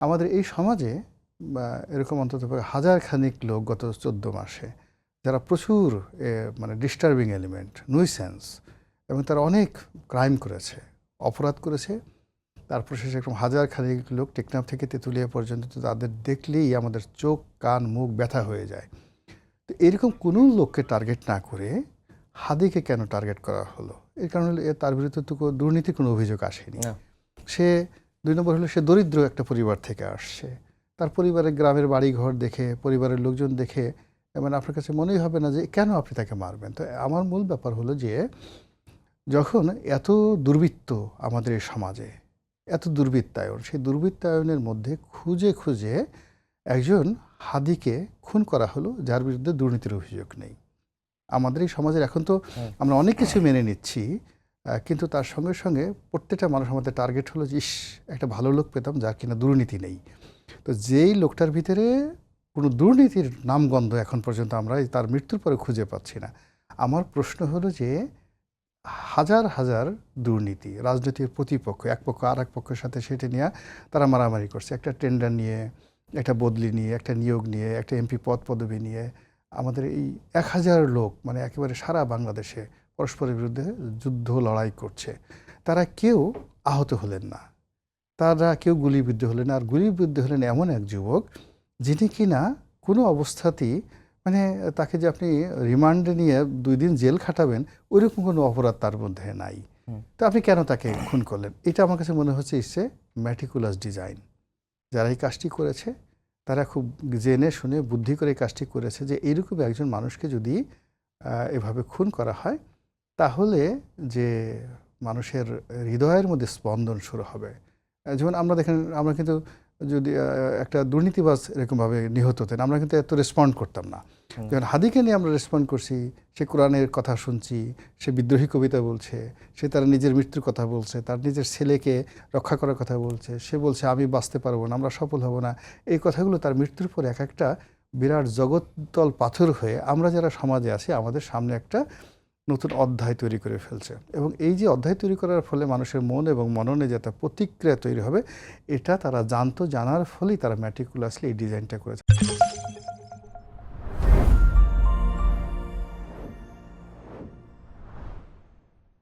আমাদের এই সমাজে বা এরকম অন্তত হাজার খানিক লোক গত 14 মাসে যারা প্রচুর মানে ডিস্টার্বিং এলিমেন্ট, নুইসেন্স, এবং তারা অনেক ক্রাইম করেছে, অপরাধ করেছে। তারপর শেষে এরকম হাজার খানিক লোক টেকনাফ থেকে তেঁতুলিয়া পর্যন্ত, তো তাদের দেখলেই আমাদের চোখ কান মুখ ব্যথা হয়ে যায়। তো এরকম কোনো লোককে টার্গেট না করে হাদিকে কেন টার্গেট করা হলো? এর কারণ হলো তার বিরুদ্ধে তো দুর্নীতির কোনো অভিযোগ আসেনি। সে 2 নম্বর হলো সে দরিদ্র একটা পরিবার থেকে আসছে। তার পরিবারের গ্রামের বাড়ি ঘর দেখে, পরিবারের লোকজন দেখে মানে আপনার কাছে মনেই হবে না যে কেন আপনি তাকে মারবেন। তো আমার মূল ব্যাপার হলো যে যখন এত দুর্বৃত্ত আমাদের এই সমাজে, এত দুর্বৃত্তায়ন, সেই দুর্বৃত্তায়নের মধ্যে খুঁজে খুঁজে একজন হাদিকে খুন করা হলো যার বিরুদ্ধে দুর্নীতির অভিযোগ নেই। আমাদের এই সমাজের এখন তো আমরা অনেক কিছু মেনে নিচ্ছি, কিন্তু তার সঙ্গে সঙ্গে প্রত্যেকটা মানুষ আমাদের টার্গেট হলো যে ইস একটা ভালো লোক পেতাম যার কিনা দুর্নীতি নেই। তো যেই লোকটার ভিতরে কোনো দুর্নীতির নামগন্ধ এখন পর্যন্ত আমরা তার মৃত্যুর পরে খুঁজে পাচ্ছি না। আমার প্রশ্ন হলো যে হাজার হাজার দুর্নীতি, রাজনীতির প্রতিপক্ষ এক পক্ষ আর এক পক্ষের সাথে সেটা নিয়ে তারা মারামারি করছে, একটা টেন্ডার নিয়ে, একটা বদলি নিয়ে, একটা নিয়োগ নিয়ে, একটা এমপি পদ পদবি নিয়ে। আমাদের এই 1000 লোক মানে একেবারে সারা বাংলাদেশে পরস্পরের বিরুদ্ধে যুদ্ধ লড়াই করছে, তারা কেউ আহত হলেন না, তারা কেউ গুলিবিদ্ধ হলেন না। আর গুলিবিদ্ধ হলেন এমন এক যুবক যিনি কিনা কোনো অবস্থাতেই মানে তাকে যে আপনি রিমান্ডে নিয়ে 2 দিন জেল খাটাবেন ওইরকম কোনো অপরাধ তার মধ্যে নাই। তো আপনি কেন তাকে খুন করলেন? এটা আমার কাছে মনে হচ্ছে ইটস এ ম্যাটিকুলাস ডিজাইন। যারা এই কাজটি করেছে তারা খুব জেনে শুনে বুদ্ধি করে এই কাজটি করেছে যে এইরকম একজন মানুষকে যদি এভাবে খুন করা হয় তাহলে যে মানুষের হৃদয়ের মধ্যে স্পন্দন শুরু হবে। যেমন আমরা দেখেন, আমরা কিন্তু যদি একটা দুর্নীতিবাজ এরকমভাবে নিহত হতেন আমরা কিন্তু এত রেসপন্ড করতাম না। যখন হাদিকে নিয়ে আমরা রেসপন্ড করছি, সে কোরআনের কথা শুনছি, সে বিদ্রোহী কবিতা বলছে, সে তার নিজের মৃত্যুর কথা বলছে, তার নিজের ছেলেকে রক্ষা করার কথা বলছে, সে বলছে আমি বাঁচতে পারবো না, আমরা সফল হব না। এই কথাগুলো তার মৃত্যুর পরে এক একটা বিরাট জগত্তল পাথর হয়ে আমরা যারা সমাজে আছি আমাদের সামনে একটা নতুন অধ্যায় তৈরি করে ফেলছে। এবং এই যে অধ্যায় তৈরি করার ফলে মানুষের মন এবং মননে যে একটা প্রতিক্রিয়া তৈরি হবে, এটা তারা জানতো, জানার ফলেই তারা ম্যাটিকুলাসলি এই ডিজাইনটা করেছে।